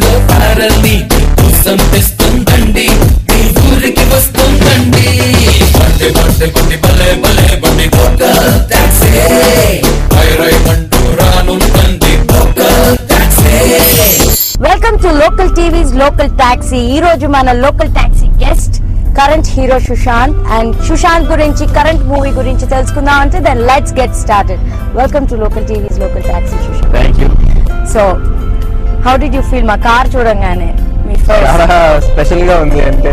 ఊళ్ళో పారల్ని కోసం తెస్తుందండి, మీ ఊరికి వస్తుందండి. బండి బండి బండి భలే భలే బండి లోకల్ టాక్సీ, రై అంటూ రానుందండి local taxi. Welcome to local TVs local taxi. ఈ రోజు మన local taxi guest current hero Sushant. And Sushant గురించి, కరెంట్ మూవీ గురించి తెలుసుకుందాం అంటే then let's get started. Welcome to local TVs local taxi Sushant. Thank you. So how did you feel మా car చూడంగానే? మీ చాలా స్పెషల్ గా ఉంది. అంటే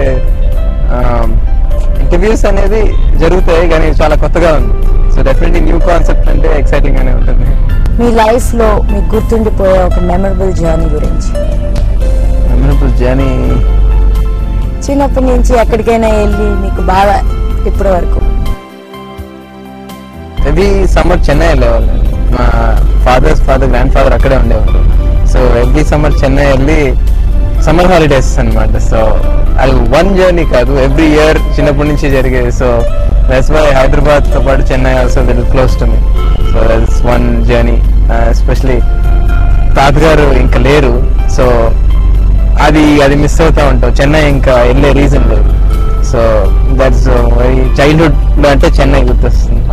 ఇంటర్వ్యూస్ అనేది జరుగుతాయి కానీ చాలా కొత్తగా ఉంది. సో డెఫినెట్లీ న్యూ కాన్సెప్ట్ అంటే ఎక్సైటింగ్ గానే ఉంటుంది. మీ లైఫ్ లో మీకు గుర్తుండిపోయే ఒక మెమరబుల్ జర్నీ గురించి. మెమరబుల్ జర్నీ చిన్నప్పటి నుంచి ఎక్కడికైనా వెళ్ళి మీకు బాగా ఇప్పటి వరకు? ఎవ్రీ సమ్మర్ చెన్నై వెళ్ళేవాళ్ళు. మా గ్రాండ్ ఫాదర్ అక్కడే ఉండేవారు. సో ఎవ్రీ సమ్మర్ చెన్నై వెళ్ళి సమ్మర్ హాలిడేస్ అనమాట. సో అది వన్ జర్నీ కాదు, ఎవ్రీ ఇయర్ చిన్నప్పటి నుంచి జరిగేది. సో దట్స్ వై హైదరాబాద్ తో పాటు Chennai also very close to me. So that's one journey. Especially తాతగారు ఇంకా లేరు, సో అది మిస్ అవుతా ఉంటాం. చెన్నై ఇంకా వెళ్ళే రీజన్ లేదు. సో దట్స్ వెరీ చైల్డ్హుడ్ లో అంటే చెన్నై గుర్తొస్తుంది.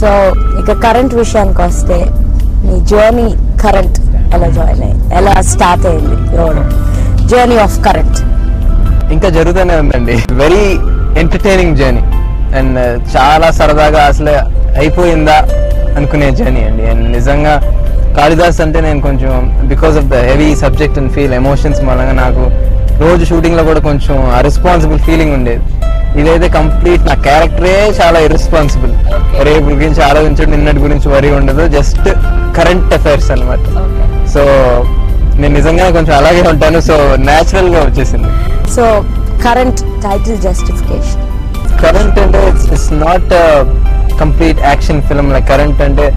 సో ఇక కరెంట్ విషయానికి వస్తే, మీ జర్నీ కరెంట్ ఎలా జాయిన్ అయ్యి, ఎలా స్టార్ట్ అయింది జర్నీ ఆఫ్ కరెంట్? ఇంకా జరుగుతూనే ఉందండి. వెరీ ఎంటర్టైనింగ్ జర్నీ అండ్ చాలా సరదాగా అసలు అయిపోయిందా అనుకునే జర్నీ అండి. అండ్ నిజంగా కాళిదాస్ అంటే నేను కొంచెం because of the heavy subject and feel emotions మూలంగా నాకు రోజు షూటింగ్ లో కూడా కొంచెం రెస్పాన్సిబుల్ ఫీలింగ్ ఉండేది. ఇదైతే కంప్లీట్ నా క్యారెక్టరే చాలా ఇర్రెస్పాన్సిబుల్. రేపు గురించి ఆలోచించడం, నిన్నటి గురించి వరి ఉండదు, జస్ట్ కరెంట్ అఫైర్స్ అన్నమాట. సో నేను నిజంగా కొంచెం అలాగే ఉంటాను. సో న్యాచురల్ గా వచ్చేసింది. So current title justification? Current అంటే it's not complete action film. Like current అంటే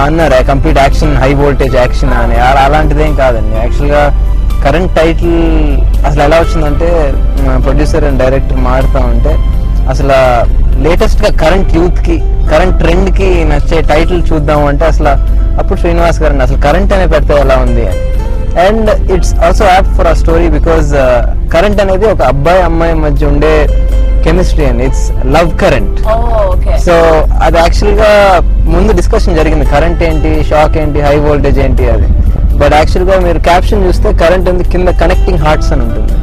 అన్నారు complete action, high voltage action అని, అలాంటిదేం కాదండి. యాక్చువల్ గా కరెంట్ టైటిల్ అసలు ఎలా వచ్చిందంటే, ప్రొడ్యూసర్ అండ్ డైరెక్టర్ మారుతా ఉంటే అసలు లేటెస్ట్ గా కరెంట్ యూత్ కి, కరెంట్ ట్రెండ్ కి నచ్చే టైటిల్ చూద్దాం అంటే అసలు అప్పుడు శ్రీనివాస్ గారు అసలు కరెంట్ అనే పెడితే ఎలా ఉంది అని. And it's also apt for a story because current అనేది ఒక అబ్బాయి అమ్మాయి మధ్య ఉండే కెమిస్ట్రీ అండి. It's love current. సో అది యాక్చువల్ గా ముందు డిస్కషన్ జరిగింది, కరెంట్ ఏంటి, షాక్ ఏంటి, హై వోల్టేజ్ ఏంటి అది. బట్ యాక్చువల్ గా మీరు క్యాప్షన్ చూస్తే కరెంట్ ఉంది, కింద కనెక్టింగ్ హార్ట్స్ అని ఉంటుంది.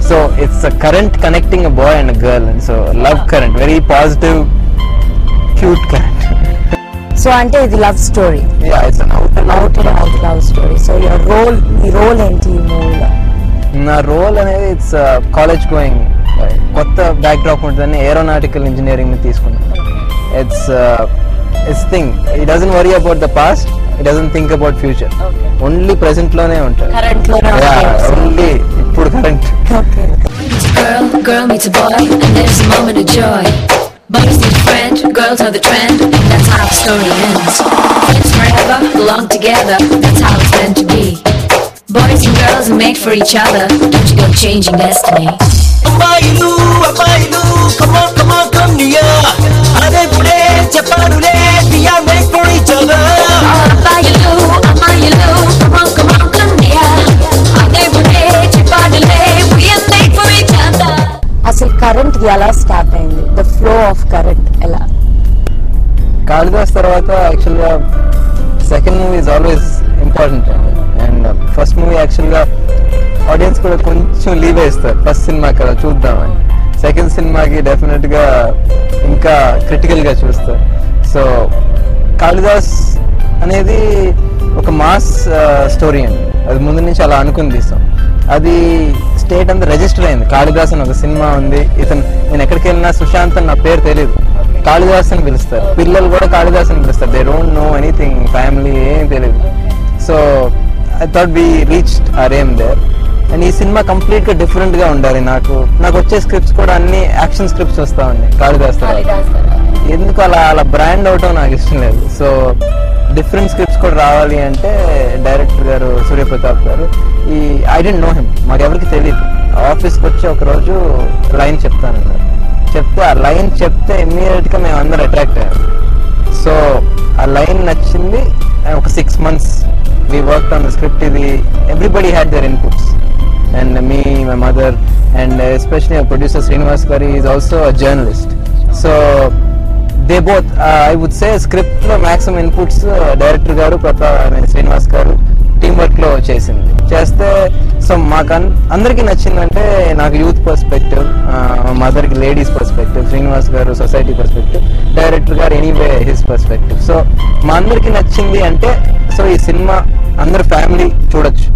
So it's current connecting a boy and girl. And so love current, very positive cute current. So అంటే ఇది love story, love story. So మీ రోల్ ఏంటి ఈ మూవీలో? నా రోల్ అనేది ఇట్స్ కాలేజ్ గోయింగ్, కొత్త బ్యాక్ డ్రాప్ ఉంటుందని ఏరోనాటికల్ ఇంజనీరింగ్ ని తీసుకున్నాను. It's thing, it doesn't worry about the past, it doesn't think about future. Only present లోనే ఉంటాడు. ఓన్లీ ఇప్పుడు current. Girl meets a boy and there's a moment of joy. Boys need a friend, girls are the trend, that's how the story ends. Friends forever, belong together, that's how it's meant to be. Boys and girls are made for each other, don't you go changing destiny. Abayilu, come on, come near. Ade pude cheppadule, we are made for each other. Abayilu, come on, come near. Ade pude cheppadule, we are made for each other. అసలు current ఎలా start అయింది? The flow of current ఎలా? కాళిదాస్ తర్వాత actual గా second movie is always important. And first movie actual గా audience కూడా కొంచెం leave వేస్తారు, ఫస్ట్ సినిమా కదా చూద్దామని. సెకండ్ సినిమాకి డెఫినెట్ గా ఇంకా క్రిటికల్ గా చూస్తారు. సో కాళిదాస్ అనేది ఒక మాస్ స్టోరీ అండి. అది ముందు నుంచి అలా అనుకుని తీస్తాం. అది స్టేట్ అంతా రిజిస్టర్ అయింది. కాళిదాస్ అని ఒక సినిమా ఉంది. నేను ఎక్కడికి వెళ్ళినా సుశాంత్ అని నా పేరు తెలియదు, కాళిదాస్ అని పిలుస్తారు. పిల్లలు కూడా కాళిదాస్ అని పిలుస్తారు. They don't know anything, family ఏం తెలియదు. So I thought we reached our aim there. And ఈ సినిమా కంప్లీట్ గా డిఫరెంట్ గా ఉండాలి. నాకు వచ్చే స్క్రిప్ట్స్ కూడా అన్ని యాక్షన్ స్క్రిప్ట్స్ వస్తా ఉన్నాయి కాళిదాస్. ఎందుకు అలా బ్రాండ్ అవటం నాకు ఇష్టం లేదు. సో డిఫరెంట్ స్క్రిప్ట్స్ కూడా రావాలి అంటే డైరెక్టర్ గారు సూర్యప్రతాప్ గారు, ఐ డోంట్ నో హిమ్, మాకు ఎవరికి తెలియదు. ఆఫీస్కి వచ్చి ఒక రోజు లైన్ చెప్తానన్నారు. చెప్తే ఆ లైన్ చెప్తే ఇమ్మీడియట్ గా మేము అందరూ అట్రాక్ట్ అయ్యాం. సో ఆ లైన్ నచ్చింది. ఒక 6 months we worked on the script. Everybody had their inputs, and me, my mother, and especially our producer Srinivas Garu is also a journalist. So they both, I would say, script lo maximum inputs director garu Srinivas Garu team work లో చేస్తే so మాకు అందరికి నచ్చిందంటే, నాకు youth perspective, mother కి ladies perspective, Srinivas గారు society perspective, director గారు anyway his perspective. So మా అందరికి నచ్చింది అంటే, సో ఈ సినిమా అందరు ఫ్యామిలీ చూడొచ్చు.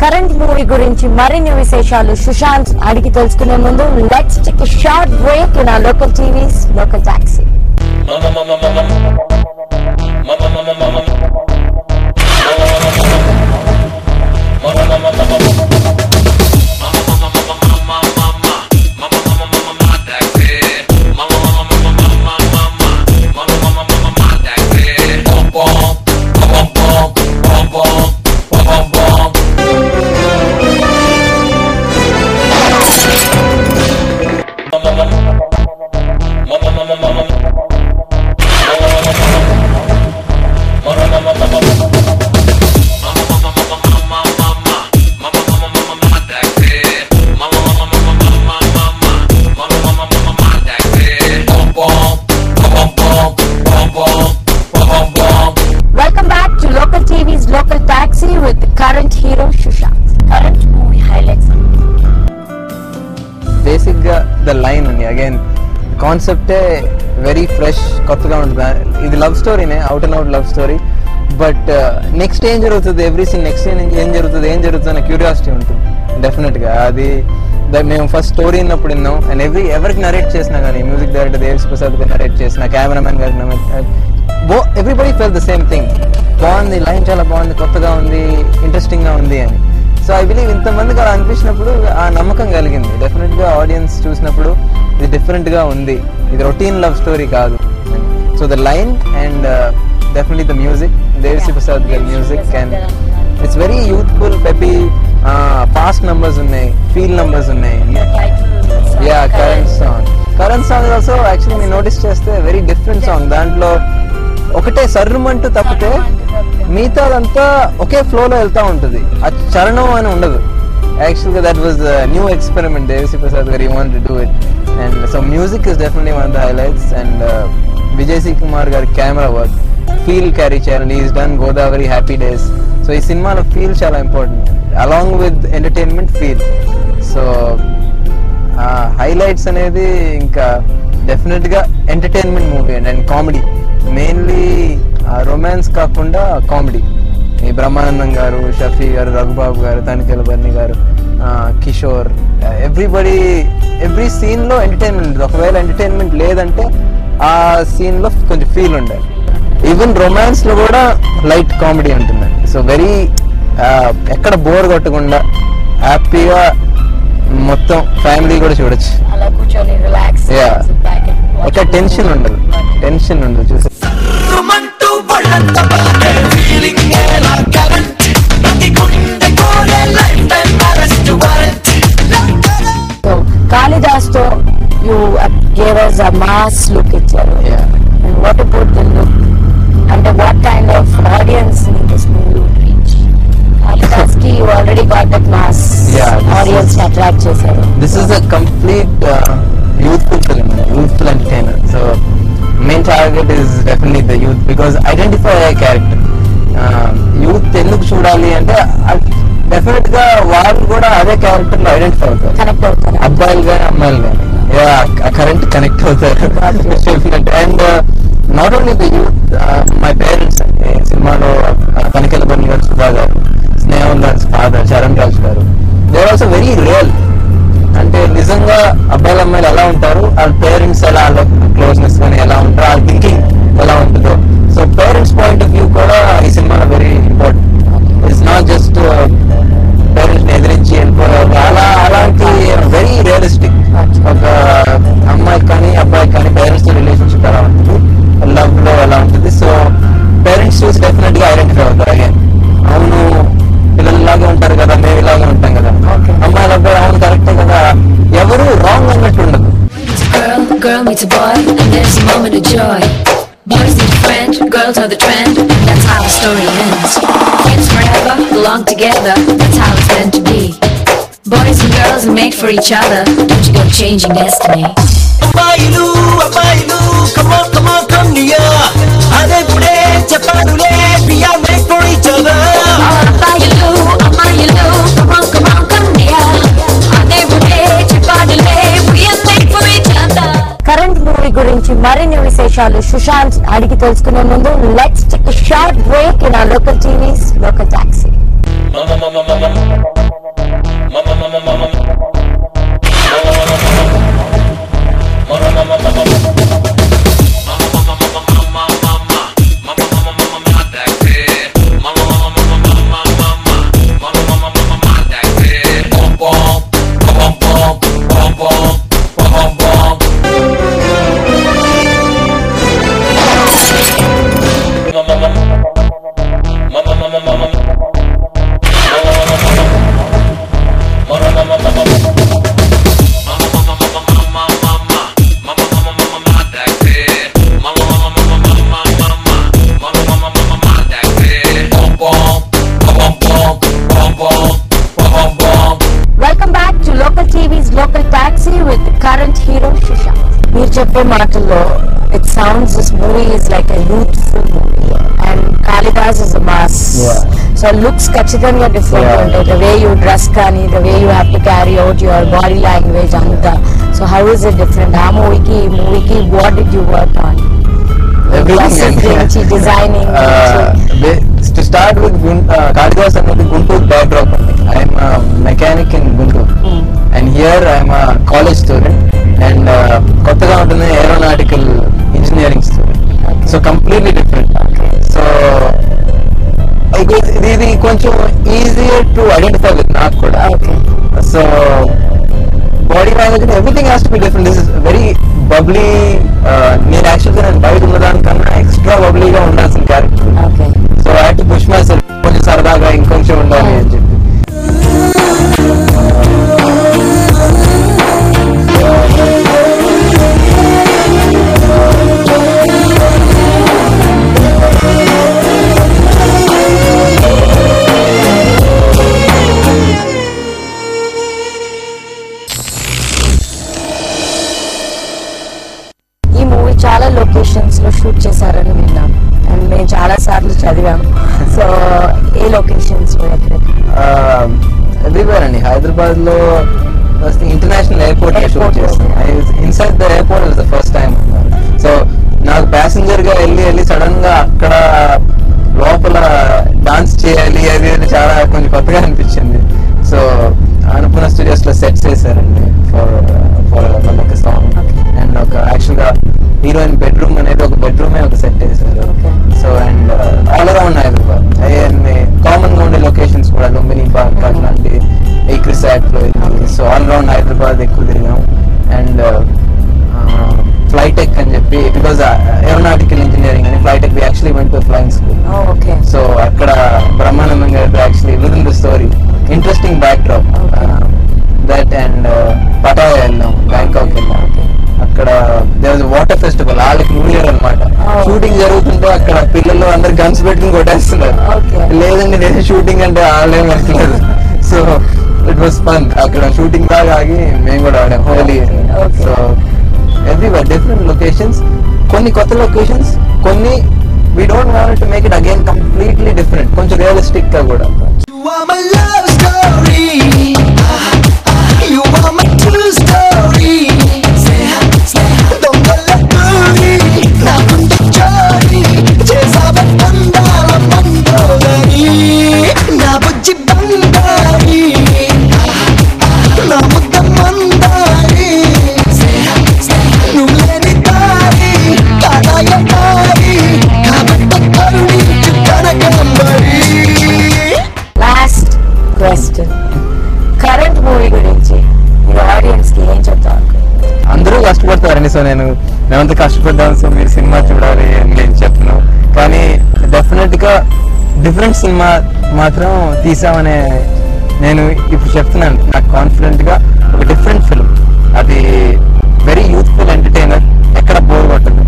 కరెంట్ మూవీ గురించి మరిన్ని విశేషాలు సుశాంత్ అడిగి తెలుసుకునే ముందు let's take a short break in our local TVs local taxi. బేసిక్గా ద లైన్ అండి. అగైన్ కాన్సెప్టే వెరీ ఫ్రెష్, కొత్తగా ఉంటుంది. ఇది లవ్ స్టోరీనే, out and out love story. But next ఏం జరుగుతుంది, ఎవ్రీ సీన్ నెక్స్ట్ ఏం జరుగుతుంది అనే క్యూరియాసిటీ ఉంటుంది డెఫినెట్గా. అది మేము ఫస్ట్ స్టోరీ విన్నప్పుడు విన్నాం. అండ్ ఎవరికి నరేట్ చేసినా కానీ, మ్యూజిక్ డైరెక్టర్ దేవిశ్రీ ప్రసాద్ గారు నరేట్ చేసిన, కెమెరామెన్ గారు, everybody felt the same thing. బాగుంది, లైన్ చాలా బాగుంది, కొత్తగా ఉంది, ఇంట్రెస్టింగ్ గా ఉంది అని. సో ఐ బిలీవ్ ఇంతమందికి అలా అనిపించినప్పుడు ఆ నమ్మకం కలిగింది. డెఫినెట్ గా ఆడియన్స్ చూసినప్పుడు ఇది డిఫరెంట్ గా ఉంది, ఇది రొటీన్ లవ్ స్టోరీ కాదు. So the line and definitely the music, Devi Sri Prasad గారి music, and it's very youthful, peppy, fast numbers ఉన్నాయి, ఫీల్ నంబర్స్ ఉన్నాయి. Yeah, current song also actually మీరు నోటీస్ చేస్తే వెరీ డిఫరెంట్ సాంగ్. దాంట్లో ఒకటే సర్రమంటూ తప్పితే మిగతాదంతా ఒకే ఫ్లోలో వెళ్తా ఉంటుంది, ఆ చరణం అని ఉండదు. యాక్చువల్గా that was new experiment Devi Sri Prasad గారు, you want to do it. And so music is definitely one of the highlights. And Vijay C Kumar గారి కెమెరా వర్క్, ఫీల్ క్యారీ చేయాలి. Is done Godavari, happy days. So ఈ సినిమాలో ఫీల్ చాలా important, along with entertainment feel. So highlights అనేది ఇంకా definite గా entertainment movie and comedy, mainly romance కాకుండా comedy. ఈ బ్రహ్మానందం గారు, షఫీ గారు, రఘుబాబు గారు, తనికెల బర్ని గారు, కిషోర్, ఎవ్రీబడి, ఎవ్రీ సీన్ లో ఎంటర్టైన్మెంట్. ఒకవేళ ఎంటర్టైన్మెంట్ లేదంటే ఆ సీన్ లో కొంచెం ఫీల్ ఉండాలి. ఈవెన్ రొమాన్స్ లో కూడా లైట్ కామెడీ ఉంటుందండి. సో వెరీ ఎక్కడ బోర్ కొట్టకుండా హ్యాపీగా మొత్తం ఫ్యామిలీ కూడా చూడొచ్చు. ఎక్కడ టెన్షన్ ఉండదు చూసే. Kalidas to you gave us a mass look ఇచ్చారు. And what about the look? And what kind of audience in this movie would reach? Kalidas ki you already got that mass audience attract చేశారు. This is a complete youthful film, youthful entertainer. So main target is definitely the youth because identify a character. ఎందుకు చూడాలి అంటే definite గా వాళ్ళు కూడా అదే character లో identify అవుతారు, కనెక్ట్ అవుతారు, అబ్బాయిలు కానీ అమ్మాయిలు కానీ కరెంట్ కనెక్ట్ అవుతారు. And not only the youth, my parents అండి సినిమాలో కనకెలబని గారు, సుధా గారు, స్నేహం రాజ్ ఫాదర్ చరణ్ రాజ్ గారు, they are also very real. అంటే నిజంగా అబ్బాయిలు అమ్మాయిలు ఎలా ఉంటారు, వాళ్ళ పేరెంట్స్ ఎలా, వాళ్ళ క్లోజ్నెస్ కానీ ఎలా ఉంటారు, వాళ్ళ థింకింగ్ ఎలా ఉంటుందో. So parents point of view కూడా ఈ సినిమాలో very important. It's not just parents ని ఎదిరించి వెళ్ళిపోయారు అలాంటి వెరీ రియలిస్టిక్. ఒక అమ్మాయికి కానీ అబ్బాయికి కానీ పేరెంట్స్ తో రిలేషన్షిప్ ఎలా ఉంటుంది, లవ్ లో ఎలా ఉంటుంది. సో పేరెంట్స్ చూసి డెఫినెట్ గా ఐడెంటిఫై అవుతారు. అగైన్ అవును పిల్లలు ఇలాగే ఉంటారు కదా, మేము ఇలాగే ఉంటాం కదా, అమ్మాయిలు అబ్బాయి అవును కరెక్టే కదా, ఎవరు రాంగ్ అన్నట్టు ఉండదు. Girl meets a boy, and there's a moment of joy. Boys need a friend, girls are the trend, and that's how the story ends. Friends forever, belong together, that's how it's meant to be. Boys and girls are made for each other, don't you go changing destiny. అబ్బాయిలు అబ్బాయిలు come on come on come near, అదే గుడే చెప్పాడులే we are made for each other. అమ్మాయిలు అమ్మాయిలు come on come near, అదే గుడే చెప్పాడులే we are made for each other. Current movie గురించి మరిన్ని విశేషాలు సుశాంత్ అడిగి తెలుసుకునే ముందు let's take a short break in our local TVs local taxi. Welcome back to local TVs local taxi with current hero Sushanth. మీరు చెప్పే మాటల్లో it sounds this movie is like a youthful movie and Kalidas is a mass. So looks ఖచ్చితంగా different ఉంటాయి, the way you dress కానీ, the way you have to carry out your body language అంతా. So how is it different ఆ మూవీకి ఈ మూవీకి? What did you work on? Designing to start with Kalidas అనేది Guntur backdrop అండి. I'm mechanic in Guntur and here I'm college student and కొత్తగా ఉంటుంది aeronautical engineering student. So completely different. So ఇది కొంచెం ఈజియర్ టు ఐడెంటిఫై విత్ నాకు కూడా. So body language everything has to be different. This is very bubbly. నేను యాక్చువల్గా నేను బయట ఉన్నదానికన్నా ఎక్స్ట్రా బబ్లీగా ఉండాల్సిన character. So I have to push my self కొంచెం సరదాగా ఇంకొంచెం ఉండాలి అని చెప్పి. చాలా లొకేషన్స్ లో షూట్ చేశారని విన్నాం అండ్ మేము చాలా సార్లు చదివాం. సో ఏ లొకేషన్స్ ఎవ్రీవేర్ అండి. హైదరాబాద్ లో ఇంటర్నేషనల్ ఎయిర్పోర్ట్ షూట్ చేస్తాం. Inside the airport is the first time. So నాకు ప్యాసింజర్ గా వెళ్ళి సడన్ గా అక్కడ లోపల డాన్స్ చేయాలి అది చాలా కొంచెం కొత్తగా అనిపించింది. సో అనుకున్న స్టూడియోస్ లో సెట్ చేశారండి ఫర్ ఒక సాంగ్ అండ్ ఒక యాక్చువల్ గా హీరోయిన్ బెడ్రూమ్ అనేది ఒక బెడ్రూమే ఒక సెట్ చేశారు. So and all around Hyderabad common గా ఉండే లొకేషన్స్ కూడా లుంబిని పార్క్ అట్లాంటి ఏక్రిసాట్ లో. సో ఆల్ అరౌండ్ హైదరాబాద్ ఎక్కువ తిరిగాం. అండ్ ఫ్లైటెక్ అని చెప్పి బికాస్ ఏరోనాటికల్ ఇంజనీరింగ్ అని flytech we actually went to flying school. So అక్కడ బ్రహ్మానందం గారి actually with in the story interesting backdrop that. And Pattaya వెళ్ళాం, బ్యాంకాక్ వెళ్ళాం. అక్కడ వాటర్ ఫెస్టివల్ వాళ్ళకి న్యూ ఇయర్ అనమాట. షూటింగ్ జరుగుతుంటే అక్కడ పిల్లలు అందరు గన్స్ పెట్టుకుని కొట్టేస్తున్నారు. లేదండి నేను షూటింగ్ అంటే వాళ్ళేం అనట్లేదు. So it was fun. అక్కడ షూటింగ్ బాగా ఆగి మేము కూడా ఆడాం Holi. So everywhere different locations, కొన్ని కొత్త లొకేషన్స్, కొన్ని we don't want to make it again completely different, కొంచెం రియలిస్టిక్ గా కూడా. You are my love story. You are my true story. దొంగల story. నా గుండె చోరీ చేసావే అందాల మందోదరి. నా బుజ్జి బంగారి, నా ముద్ద మందారి. నువ్వు లేని దారి కాదాయ దారి కాబట్టి కరుణించు కనకంబరి. లాస్ట్ క్వశ్చన్, కరెంట్ మూవీ గురించి మీరు ఆడియన్స్ కి ఏం చెప్తారు? అందరూ కష్టపడతారండి, సో మేమంతా కష్టపడ్డాను, సో మీరు సినిమా చూడాలి అని నేను చెప్పను. కానీ డెఫినెట్ గా డిఫరెంట్ సినిమా మాత్రం తీసామనే నేను ఇప్పుడు చెప్తున్నాను. నాకు కాన్ఫిడెంట్ గా ఒక డిఫరెంట్ ఫిల్మ్, అది వెరీ యూత్ఫుల్ ఎంటర్టైనర్, ఎక్కడ బోర్ కొట్టదు.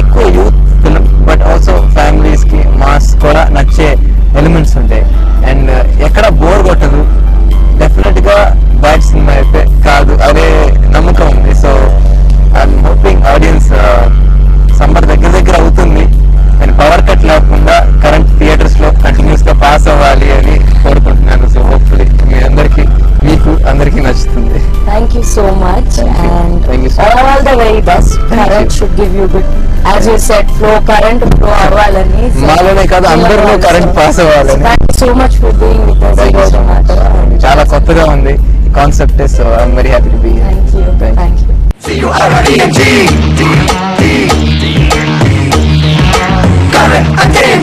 ఎక్కువ youth film, but also families కి మాస్ కూడా నచ్చే ఎలిమెంట్స్ ఉంటాయి. అండ్ ఎక్కడ బోర్ కొట్టదు. డెఫినెట్ గా బ్యాడ్ సినిమా అయితే కాదు అనే నమ్మకం ఉంది. So I'm hoping audience summer దగ్గర అవుతుంది అండ్ పవర్ కట్ లేకుండా కరెంట్ థియేటర్స్ లో కంటిన్యూస్ గా పాస్ అవ్వాలి అని కోరుకుంటున్నాను. సో హోప్ఫుల్లీ మీ అందరికి నచ్చుతుంది. Thank you so much and Thank you so all the very best. Current should give you good, as you said, current flow అవ్వాలని. మాలోనే కాదు అందరిలో కరెంట్ పాస్ అవ్వాలని. Thank you so much for being with us. Thank you so much. చాలా కొత్తగా ఉంది concept, so I'm very happy to be here. Thank you. Thank you. C-U-R-R-E-N-G. Current again.